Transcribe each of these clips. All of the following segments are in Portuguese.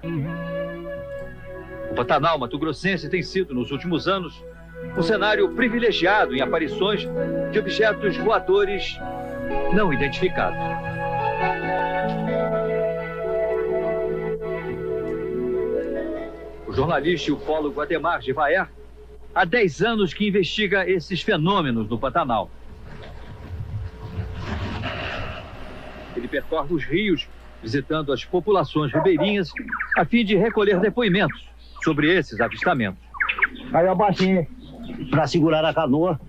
O Pantanal mato-grossense tem sido, nos últimos anos, um cenário privilegiado em aparições de objetos voadores não identificados. O jornalista e ufólogo Ademar Givaer há 10 anos que investiga esses fenômenos no Pantanal. Ele percorre os rios, visitando as populações ribeirinhas, a fim de recolher depoimentos sobre esses avistamentos. Aí eu abaixei para segurar a canoa,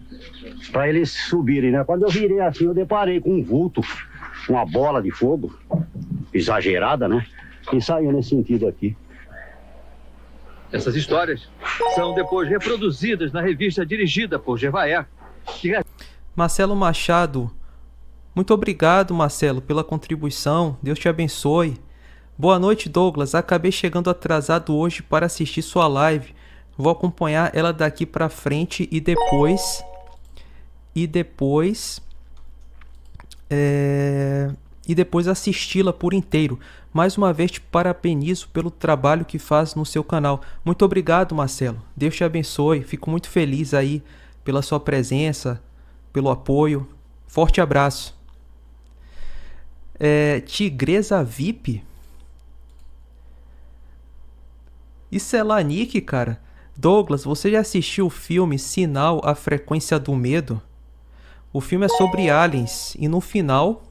para eles subirem, né? Quando eu virei assim, eu deparei com um vulto, uma bola de fogo, exagerada, né? E saiu nesse sentido aqui. Essas histórias são depois reproduzidas na revista dirigida por Givaer. Marcelo Machado, muito obrigado, Marcelo, pela contribuição. Deus te abençoe. Boa noite, Douglas. Acabei chegando atrasado hoje para assistir sua live. Vou acompanhar ela daqui para frente e depois assisti-la por inteiro. Mais uma vez te parabenizo pelo trabalho que faz no seu canal. Muito obrigado, Marcelo. Deus te abençoe. Fico muito feliz aí pela sua presença, pelo apoio. Forte abraço. Tigresa VIP? Isso é Lanique, cara. Douglas, você já assistiu o filme Sinal, a Frequência do Medo? O filme é sobre aliens e no final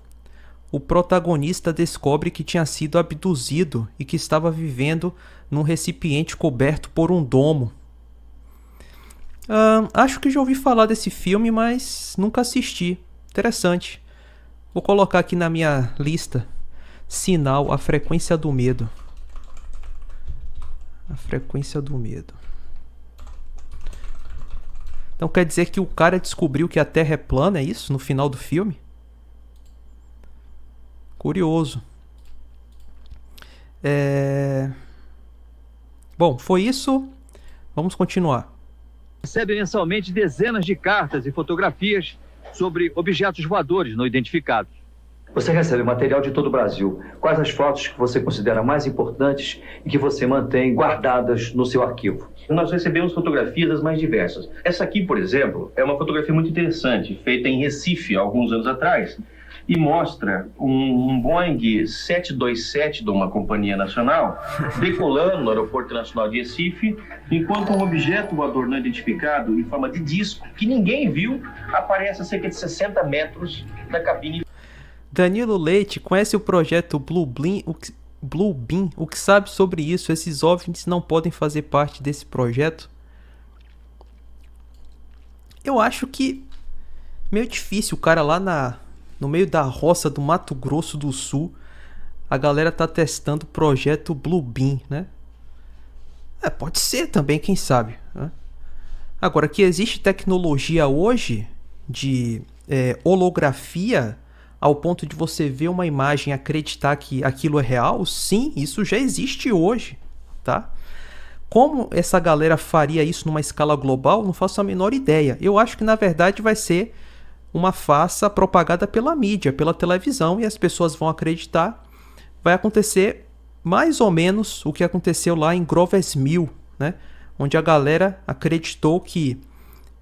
o protagonista descobre que tinha sido abduzido e que estava vivendo num recipiente coberto por um domo. Acho que já ouvi falar desse filme, mas nunca assisti. Interessante. Vou colocar aqui na minha lista. Sinal, a Frequência do Medo. A Frequência do Medo. Então quer dizer que o cara descobriu que a Terra é plana, é isso? No final do filme? Curioso. Bom, foi isso. Vamos continuar. Recebe mensalmente dezenas de cartas e fotografias sobre objetos voadores não identificados. Você recebe material de todo o Brasil. Quais as fotos que você considera mais importantes e que você mantém guardadas no seu arquivo? Nós recebemos fotografias das mais diversas. Essa aqui, por exemplo, é uma fotografia muito interessante, feita em Recife, há alguns anos atrás, e mostra um Boeing 727 de uma companhia nacional decolando no Aeroporto Nacional de Recife, enquanto um objeto voador não identificado, em forma de disco, que ninguém viu, aparece a cerca de 60 metros da cabine. Danilo Leite conhece o projeto Blue Beam? O que sabe sobre isso? Esses OVNIs não podem fazer parte desse projeto? Eu acho que meio difícil o cara lá no meio da roça do Mato Grosso do Sul, a galera tá testando o projeto Blue Beam, né? Pode ser também, quem sabe, né? Agora, que existe tecnologia hoje de holografia ao ponto de você ver uma imagem e acreditar que aquilo é real, sim, isso já existe hoje, tá? Como essa galera faria isso numa escala global, não faço a menor ideia. Eu acho que, na verdade, vai ser uma farsa propagada pela mídia, pela televisão, e as pessoas vão acreditar. Vai acontecer mais ou menos o que aconteceu lá em Groves Mill, né? Onde a galera acreditou que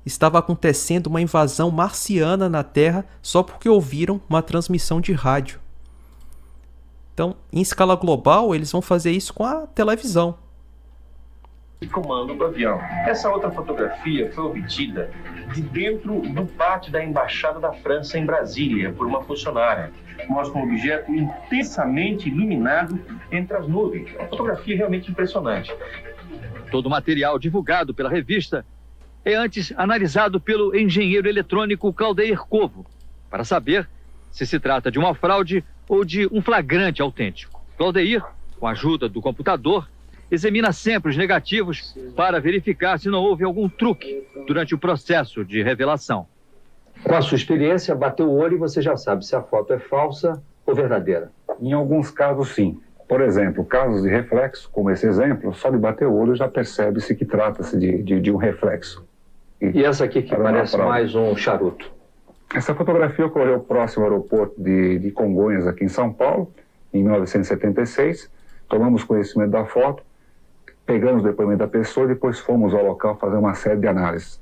estava acontecendo uma invasão marciana na Terra só porque ouviram uma transmissão de rádio. Então, em escala global, eles vão fazer isso com a televisão. Comando do avião. Essa outra fotografia foi obtida de dentro do pátio da Embaixada da França em Brasília, por uma funcionária. Mostra um objeto intensamente iluminado entre as nuvens. Uma fotografia realmente impressionante. Todo o material divulgado pela revista é antes analisado pelo engenheiro eletrônico Claudeir Covo, para saber se se trata de uma fraude ou de um flagrante autêntico. Claudeir, com a ajuda do computador, examina sempre os negativos para verificar se não houve algum truque durante o processo de revelação. Com a sua experiência, bateu o olho e você já sabe se a foto é falsa ou verdadeira. Em alguns casos, sim. Por exemplo, casos de reflexo, como esse exemplo, só de bater o olho já percebe-se que trata-se de um reflexo. E essa aqui que parece mais um charuto? Essa fotografia ocorreu próximo ao aeroporto de Congonhas, aqui em São Paulo, em 1976. tomamos conhecimento da foto, pegamos o depoimento da pessoa e depois fomos ao local fazer uma série de análises.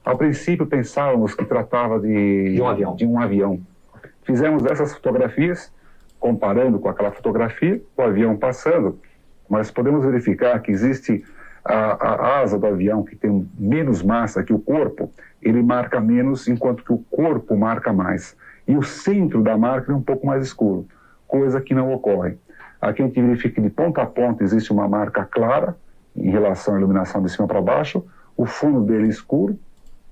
Ao princípio pensávamos que tratava de um avião. Fizemos essas fotografias, comparando com aquela fotografia, o avião passando, mas podemos verificar que existe a asa do avião, que tem menos massa que o corpo, ele marca menos, enquanto que o corpo marca mais. E o centro da marca é um pouco mais escuro, coisa que não ocorre. Aqui a gente verifica que de ponta a ponta existe uma marca clara, em relação à iluminação de cima para baixo, o fundo dele escuro,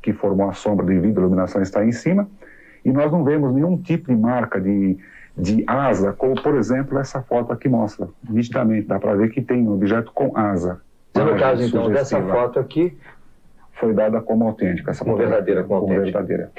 que formou a sombra devido à iluminação estar em cima, e nós não vemos nenhum tipo de marca de asa, como por exemplo essa foto aqui mostra. Nitidamente dá para ver que tem um objeto com asa. No caso, então, dessa foto aqui, foi dada como autêntica. Essa como verdadeira, como autêntica. Verdadeira.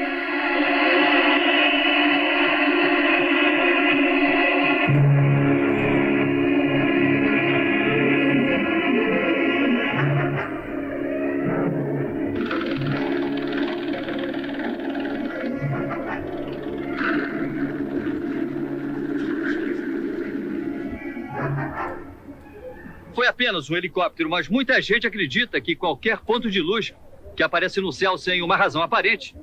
Foi apenas um helicóptero, mas muita gente acredita que qualquer ponto de luz que aparece no céu sem uma razão aparente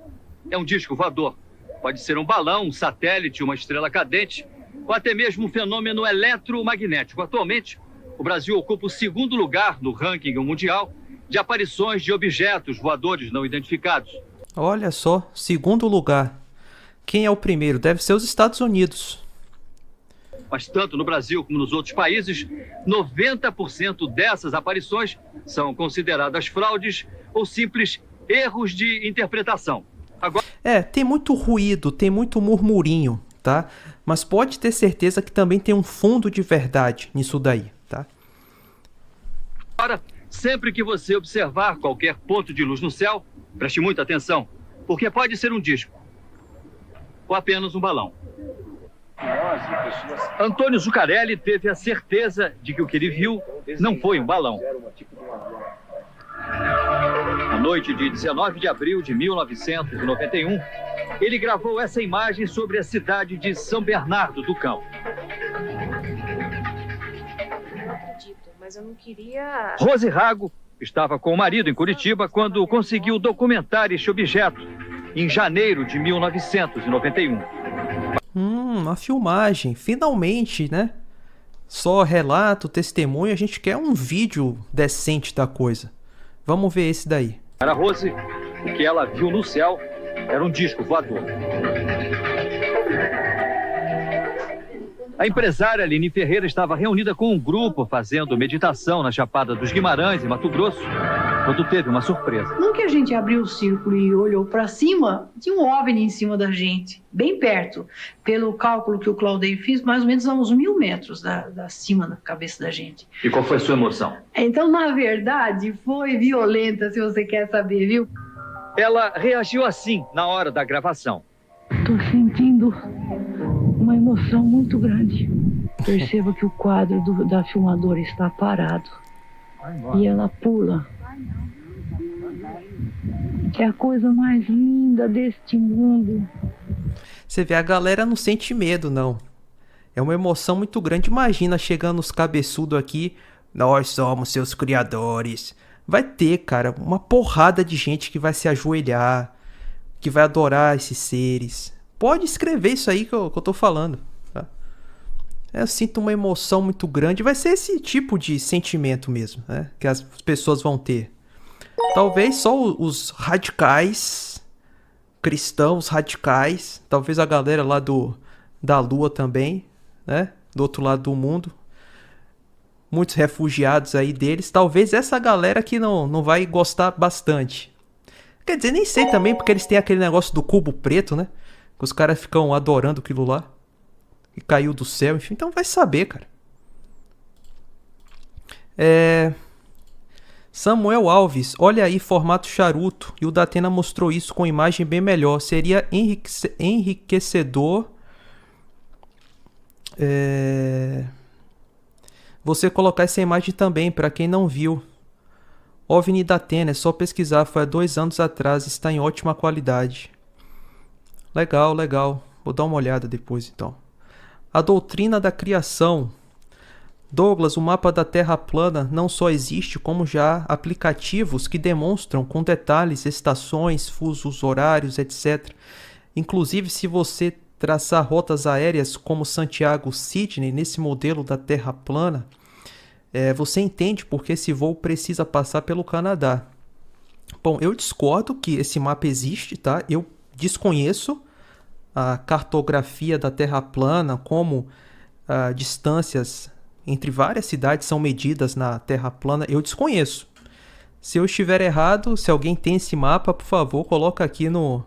é um disco voador. Pode ser um balão, um satélite, uma estrela cadente, ou até mesmo um fenômeno eletromagnético. Atualmente, o Brasil ocupa o 2º lugar no ranking mundial de aparições de objetos voadores não identificados. Olha só, 2º lugar. Quem é o primeiro? Deve ser os Estados Unidos. Mas tanto no Brasil como nos outros países, 90% dessas aparições são consideradas fraudes ou simples erros de interpretação. Agora... tem muito ruído, tem muito murmurinho, tá? Mas pode ter certeza que também tem um fundo de verdade nisso daí, tá? Agora, sempre que você observar qualquer ponto de luz no céu, preste muita atenção, porque pode ser um disco ou apenas um balão. Antônio Zuccarelli teve a certeza de que o que ele viu não foi um balão. Na noite de 19 de abril de 1991, ele gravou essa imagem sobre a cidade de São Bernardo do Campo. Não acredito, mas eu não queria... Rose Rago estava com o marido em Curitiba quando conseguiu documentar este objeto em janeiro de 1991. Uma filmagem, finalmente, né? Só relato, testemunho, a gente quer um vídeo decente da coisa. Vamos ver esse daí. Para Rose, o que ela viu no céu era um disco voador. A empresária Aline Ferreira estava reunida com um grupo fazendo meditação na Chapada dos Guimarães, em Mato Grosso, quando teve uma surpresa. No que a gente abriu o círculo e olhou para cima, tinha um OVNI em cima da gente, bem perto. Pelo cálculo que o Claudeio fez, mais ou menos a uns 1000 metros da cima da cabeça da gente. E qual foi a sua emoção? Então, na verdade, foi violenta, se você quer saber, viu? Ela reagiu assim na hora da gravação. Estou sentindo uma emoção muito grande. Perceba que o quadro da filmadora está parado. E ela pula. É a coisa mais linda deste mundo. Você vê, a galera não sente medo, não. É uma emoção muito grande. Imagina chegando os cabeçudos aqui. Nós somos seus criadores. Vai ter, cara, uma porrada de gente que vai se ajoelhar, que vai adorar esses seres. Pode escrever isso aí que eu tô falando. Tá? Eu sinto uma emoção muito grande. Vai ser esse tipo de sentimento mesmo, né? Que as pessoas vão ter. Talvez só os radicais, cristãos radicais, talvez a galera lá da Lua também, né? Do outro lado do mundo. Muitos refugiados aí deles. Talvez essa galera que não vai gostar bastante. Quer dizer, nem sei também, porque eles têm aquele negócio do cubo preto, né? Que os caras ficam adorando aquilo lá. Que caiu do céu, enfim. Então vai saber, cara. Samuel Alves, olha aí, formato charuto. E o Datena mostrou isso com imagem bem melhor. Seria enriquecedor você colocar essa imagem também, para quem não viu. OVNI Datena, é só pesquisar, foi há 2 anos atrás, está em ótima qualidade. Legal, legal. Vou dar uma olhada depois então. A doutrina da criação. Douglas, o mapa da Terra plana não só existe, como já há aplicativos que demonstram com detalhes estações, fusos horários, etc. Inclusive, se você traçar rotas aéreas como Santiago-Sydney nesse modelo da Terra plana, você entende porque esse voo precisa passar pelo Canadá. Bom, eu discordo que esse mapa existe, tá? Eu desconheço a cartografia da Terra plana, como distâncias entre várias cidades são medidas na Terra plana. Eu desconheço. Se eu estiver errado, se alguém tem esse mapa, por favor, coloca aqui no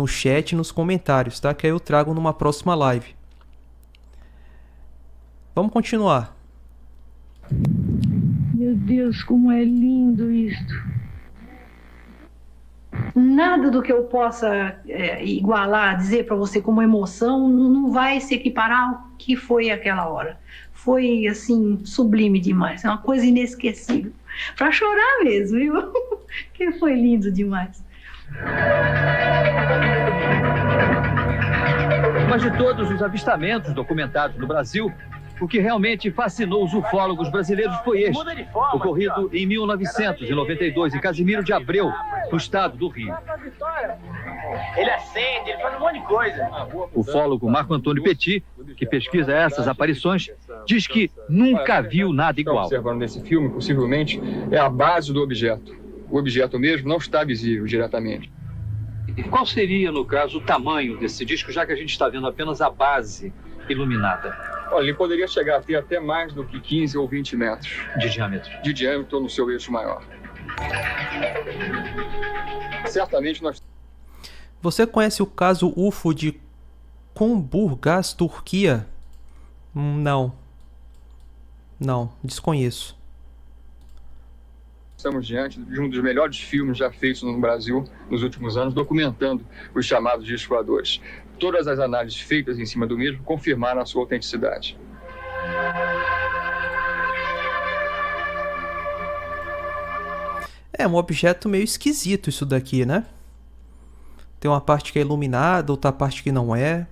chat, nos comentários, tá? Que aí eu trago numa próxima live. Vamos continuar. Meu Deus, como é lindo isto. Nada do que eu possa igualar, dizer para você como emoção, não vai se equiparar ao que foi aquela hora. Foi, assim, sublime demais. É uma coisa inesquecível. Para chorar mesmo, viu? Que foi lindo demais. Mas de todos os avistamentos documentados no Brasil, o que realmente fascinou os ufólogos brasileiros foi este, ocorrido em 1992, em Casimiro de Abreu, no estado do Rio. Ele acende, ele faz um monte de coisa. O ufólogo Marco Antônio Petit, que pesquisa essas aparições, diz que nunca viu nada igual. Observando nesse filme, possivelmente, é a base do objeto. O objeto mesmo não está visível diretamente. E qual seria, no caso, o tamanho desse disco, já que a gente está vendo apenas a base iluminada? Olha, ele poderia chegar a ter até mais do que 15 ou 20 metros. De diâmetro? De diâmetro no seu eixo maior. Certamente nós... Você conhece o caso UFO de Kumburgaz, Turquia? Não. Não, desconheço. Estamos diante de um dos melhores filmes já feitos no Brasil nos últimos anos, documentando os chamados discos voadores. Todas as análises feitas em cima do mesmo confirmaram a sua autenticidade. É um objeto meio esquisito isso daqui, né? Tem uma parte que é iluminada, outra parte que não é.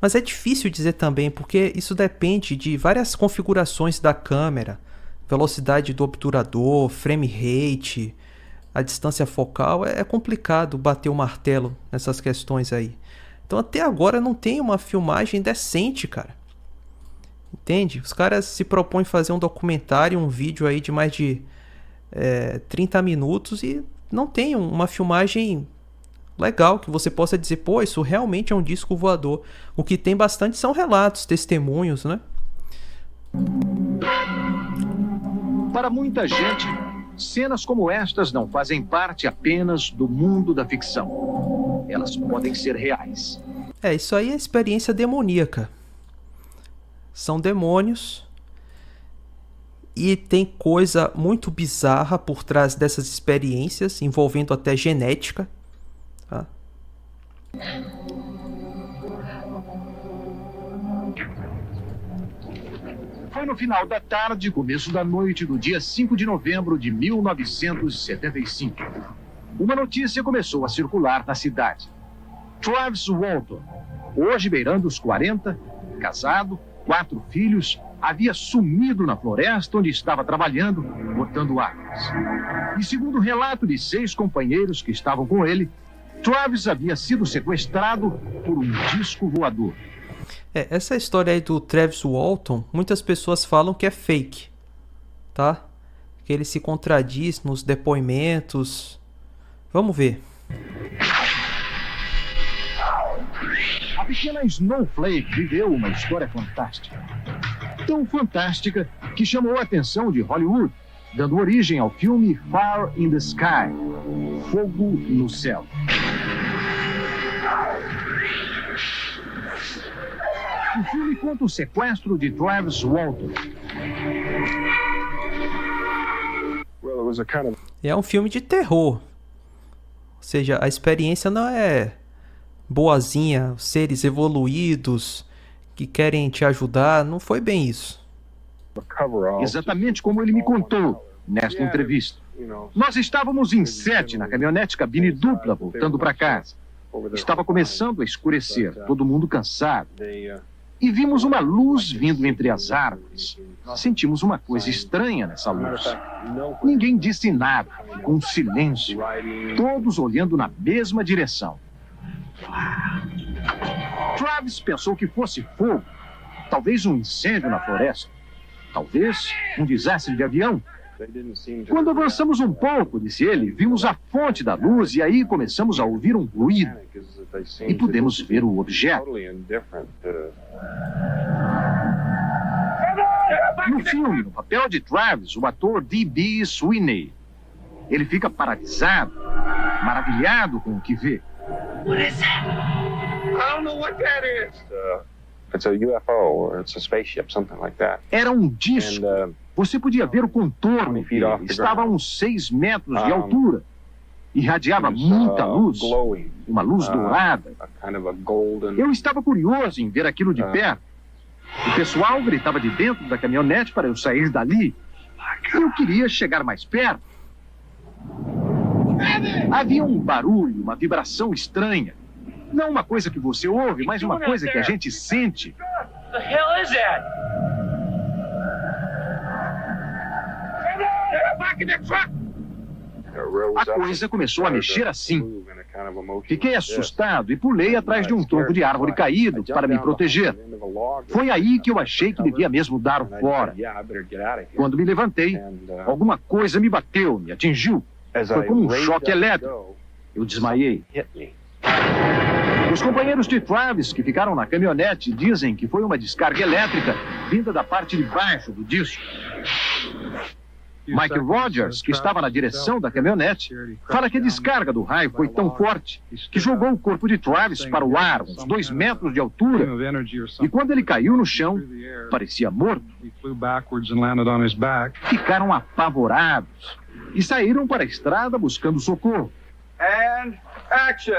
Mas é difícil dizer também, porque isso depende de várias configurações da câmera, velocidade do obturador, frame rate, a distância focal. É complicado bater o martelo nessas questões aí. Então até agora não tem uma filmagem decente, cara. Entende? Os caras se propõem fazer um documentário, um vídeo aí de mais de 30 minutos e não tem uma filmagem legal que você possa dizer, pô, isso realmente é um disco voador. O que tem bastante são relatos, testemunhos, né? Para muita gente, cenas como estas não fazem parte apenas do mundo da ficção. Elas podem ser reais. Isso aí é experiência demoníaca. São demônios e tem coisa muito bizarra por trás dessas experiências, envolvendo até genética. Tá? Foi no final da tarde, começo da noite do dia 5 de novembro de 1975. Uma notícia começou a circular na cidade. Travis Walton, hoje beirando os 40, casado, 4 filhos, havia sumido na floresta onde estava trabalhando, cortando árvores. E segundo o relato de 6 companheiros que estavam com ele, Travis havia sido sequestrado por um disco voador. Essa história aí do Travis Walton, muitas pessoas falam que é fake, tá? Que ele se contradiz nos depoimentos. Vamos ver. A pequena Snowflake viveu uma história fantástica. Tão fantástica que chamou a atenção de Hollywood, dando origem ao filme Fire in the Sky, Fogo no Céu. O filme conta o sequestro de Travis Walton. É um filme de terror. Ou seja, a experiência não é boazinha, seres evoluídos que querem te ajudar. Não foi bem isso. Exatamente como ele me contou nesta entrevista. Nós estávamos em 7 na caminhonete cabine dupla voltando para casa. Estava começando a escurecer, todo mundo cansado. E vimos uma luz vindo entre as árvores. Sentimos uma coisa estranha nessa luz. Ninguém disse nada, ficou um silêncio. Todos olhando na mesma direção. Travis pensou que fosse fogo. Talvez um incêndio na floresta. Talvez um desastre de avião. Quando avançamos um pouco, disse ele, vimos a fonte da luz e aí começamos a ouvir um ruído. E pudemos ver o objeto. No filme, no papel de Travis, o ator D.B. Sweeney. Ele fica paralisado, maravilhado com o que vê. What is that? I don't know what that is. It's a UFO or it's a spaceship, something like that. Era um disco. Você podia ver o contorno dele. Estava a uns 6 metros de altura. Irradiava muita luz. Uma luz dourada. Eu estava curioso em ver aquilo de perto. O pessoal gritava de dentro da caminhonete para eu sair dali. Eu queria chegar mais perto. Havia um barulho, uma vibração estranha. Não uma coisa que você ouve, mas uma coisa que a gente sente. What the hell is that? Back in the truck! A coisa começou a mexer assim. Fiquei assustado e pulei atrás de um tronco de árvore caído para me proteger. Foi aí que eu achei que devia mesmo dar fora. Quando me levantei, alguma coisa me bateu, me atingiu. Foi como um choque elétrico. Eu desmaiei. Os companheiros de Travis que ficaram na caminhonete dizem que foi uma descarga elétrica vinda da parte de baixo do disco. Mike Rogers, que estava na direção da caminhonete, fala que a descarga do raio foi tão forte que jogou o corpo de Travis para o ar, uns 2 metros de altura, e quando ele caiu no chão, parecia morto. Ficaram apavorados e saíram para a estrada buscando socorro.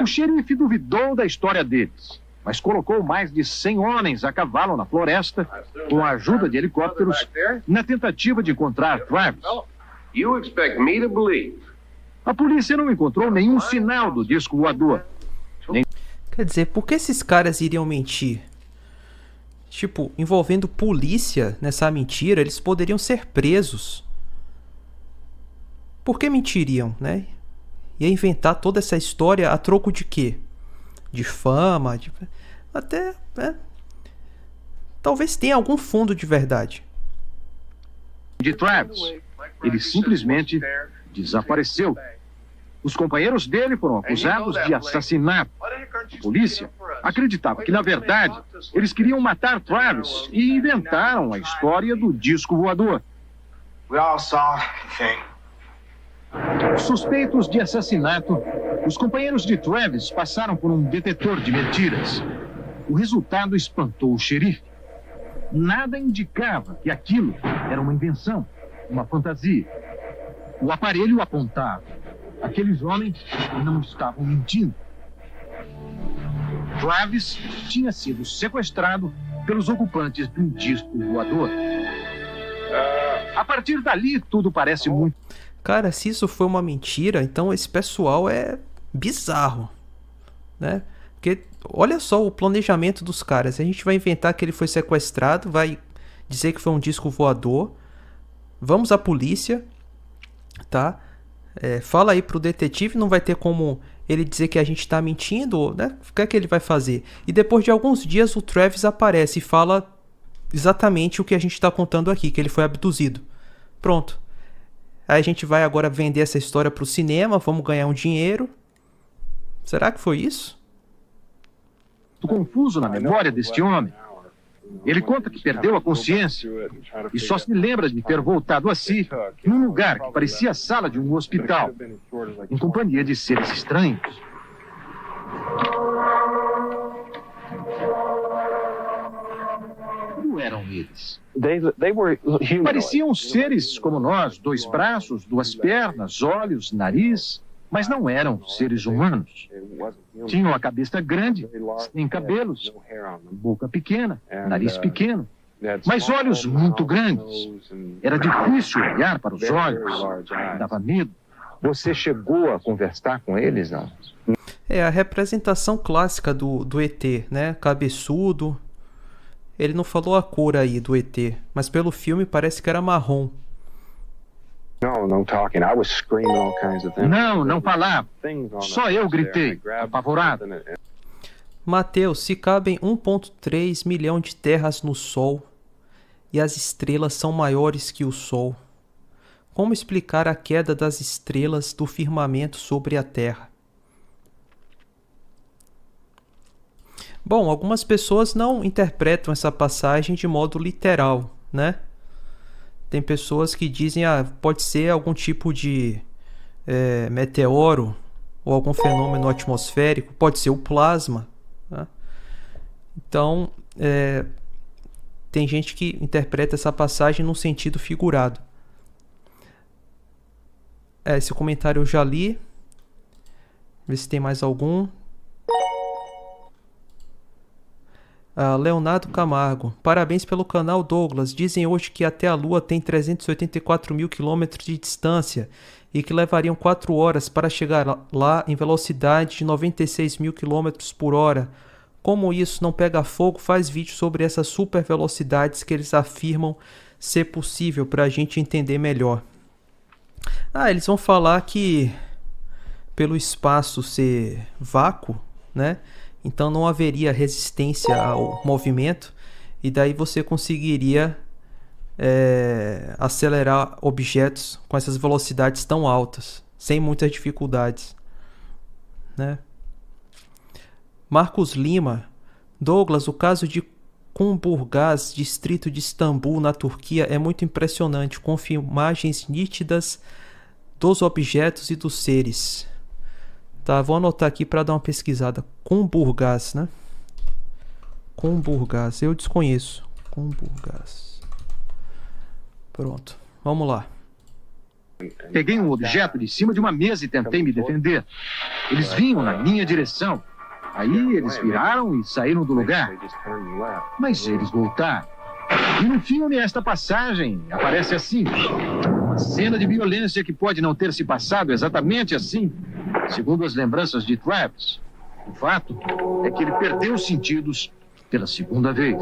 O xerife duvidou da história deles, mas colocou mais de 100 homens a cavalo na floresta, com a ajuda de helicópteros, na tentativa de encontrar Travis. A polícia não encontrou nenhum sinal do disco voador. Quer dizer, por que esses caras iriam mentir? Tipo, envolvendo polícia nessa mentira, eles poderiam ser presos. Por que mentiriam, né? Ia inventar toda essa história a troco de quê? De fama, até, né? Talvez tenha algum fundo de verdade. De Travis, ele simplesmente desapareceu. Os companheiros dele foram acusados de assassinato. A polícia acreditava que, na verdade, eles queriam matar Travis e inventaram a história do disco voador. Suspeitos de assassinato, os companheiros de Travis passaram por um detetor de mentiras. O resultado espantou o xerife. Nada indicava que aquilo era uma invenção, uma fantasia. O aparelho apontava. Aqueles homens não estavam mentindo. Travis tinha sido sequestrado pelos ocupantes de um disco voador. A partir dali, tudo parece muito... Cara, se isso foi uma mentira, então esse pessoal é bizarro, né? Porque olha só o planejamento dos caras. A gente vai inventar que ele foi sequestrado, vai dizer que foi um disco voador. Vamos à polícia, tá? Fala aí pro detetive, não vai ter como ele dizer que a gente tá mentindo, né? O que é que ele vai fazer? E depois de alguns dias o Travis aparece e fala exatamente o que a gente tá contando aqui, que ele foi abduzido. Pronto. Aí a gente vai agora vender essa história pro cinema, vamos ganhar um dinheiro. Será que foi isso? Confuso na memória deste homem. Ele conta que perdeu a consciência e só se lembra de ter voltado a si num lugar que parecia a sala de um hospital, em companhia de seres estranhos. Como eram eles? Pareciam seres como nós, 2 braços, 2 pernas, olhos, nariz, mas não eram seres humanos. Tinham a cabeça grande, sem cabelos, boca pequena, nariz pequeno, mas olhos muito grandes. Era difícil olhar para os olhos, dava medo. Você chegou a conversar com eles, não? É a representação clássica do ET, né? Cabeçudo. Ele não falou a cor aí do ET, mas pelo filme parece que era marrom. Não falar. Só eu gritei, apavorado. Mateus, se cabem 1,3 milhão de terras no Sol e as estrelas são maiores que o Sol, como explicar a queda das estrelas do firmamento sobre a Terra? Bom, algumas pessoas não interpretam essa passagem de modo literal, né? Tem pessoas que dizem, pode ser algum tipo de meteoro ou algum fenômeno atmosférico, pode ser o plasma, né? Então, tem gente que interpreta essa passagem num sentido figurado. Esse comentário eu já li. Ver se tem mais algum. Leonardo Camargo. Parabéns pelo canal, Douglas. Dizem hoje que até a Lua tem 384 mil quilômetros de distância e que levariam 4 horas para chegar lá em velocidade de 96 mil quilômetros por hora. Como isso não pega fogo, faz vídeo sobre essas super velocidades que eles afirmam ser possível para a gente entender melhor. Eles vão falar que pelo espaço ser vácuo, né? Então não haveria resistência ao movimento e daí você conseguiria acelerar objetos com essas velocidades tão altas, sem muitas dificuldades, né? Marcos Lima. Douglas, o caso de Kumburgaz, distrito de Istambul, na Turquia, é muito impressionante, com filmagens nítidas dos objetos e dos seres. Tá, vou anotar aqui para dar uma pesquisada. Kumburgaz, né? Kumburgaz, eu desconheço. Kumburgaz. Pronto, vamos lá. Peguei um objeto de cima de uma mesa e tentei me defender. Eles vinham na minha direção. Aí eles viraram e saíram do lugar. Mas eles voltaram. E no filme, esta passagem aparece assim. Uma cena de violência que pode não ter se passado exatamente assim, segundo as lembranças de Travis. O fato é que ele perdeu os sentidos pela segunda vez.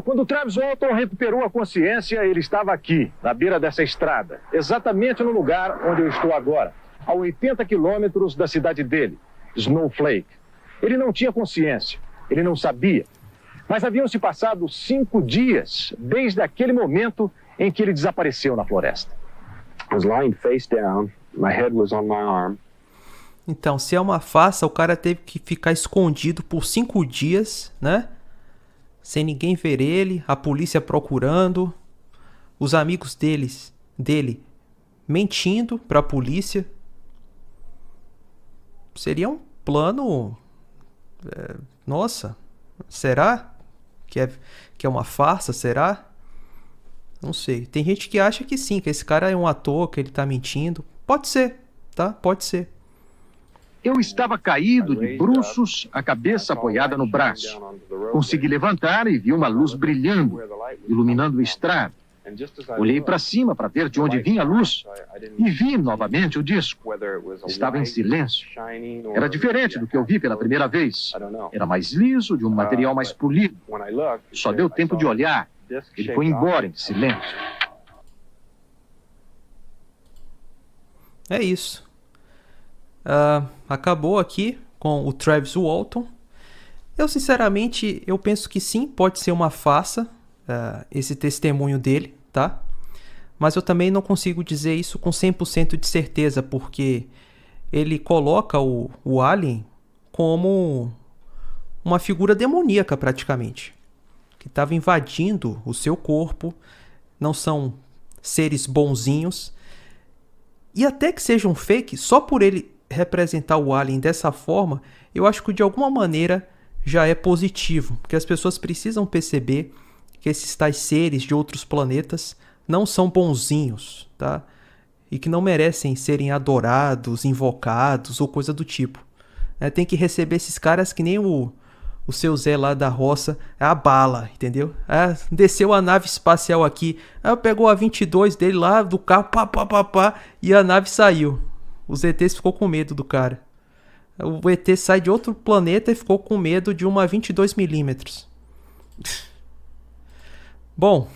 Quando Travis Walton recuperou a consciência, ele estava aqui, na beira dessa estrada, exatamente no lugar onde eu estou agora, a 80 quilômetros da cidade dele, Snowflake. Ele não tinha consciência, ele não sabia. Mas haviam se passado 5 dias desde aquele momento em que ele desapareceu na floresta. I was lying face down, my head was on my arm. Então, se é uma farsa, o cara teve que ficar escondido por 5 dias, né? Sem ninguém ver ele, a polícia procurando, os amigos dele mentindo para a polícia. Seria um plano... nossa, será que é uma farsa? Será? Não sei. Tem gente que acha que sim, que esse cara é um ator, que ele tá mentindo. Pode ser, tá? Pode ser. Eu estava caído de bruços, a cabeça apoiada no braço. Consegui levantar e vi uma luz brilhando, iluminando a estrada. Olhei para cima para ver de onde vinha a luz e vi novamente o disco. Estava em silêncio. Era diferente do que eu vi pela primeira vez. Era mais liso, de um material mais polido. Só deu tempo de olhar. Ele foi embora em silêncio. É isso. Acabou aqui com o Travis Walton. Eu sinceramente, eu penso que sim, pode ser uma farsa, esse testemunho dele, tá? Mas eu também não consigo dizer isso com 100% de certeza, porque ele coloca o alien como uma figura demoníaca praticamente, que estava invadindo o seu corpo. Não são seres bonzinhos. E até que seja um fake, só por ele representar o alien dessa forma, eu acho que de alguma maneira já é positivo, porque as pessoas precisam perceber que esses tais seres de outros planetas não são bonzinhos, tá? E que não merecem serem adorados, invocados ou coisa do tipo. Tem que receber esses caras que nem o seu Zé lá da roça, a bala, entendeu? Desceu a nave espacial aqui, pegou a 22 dele lá do carro, pá, e a nave saiu. Os ETs ficou com medo do cara. O ET sai de outro planeta e ficou com medo de uma 22mm. Bom,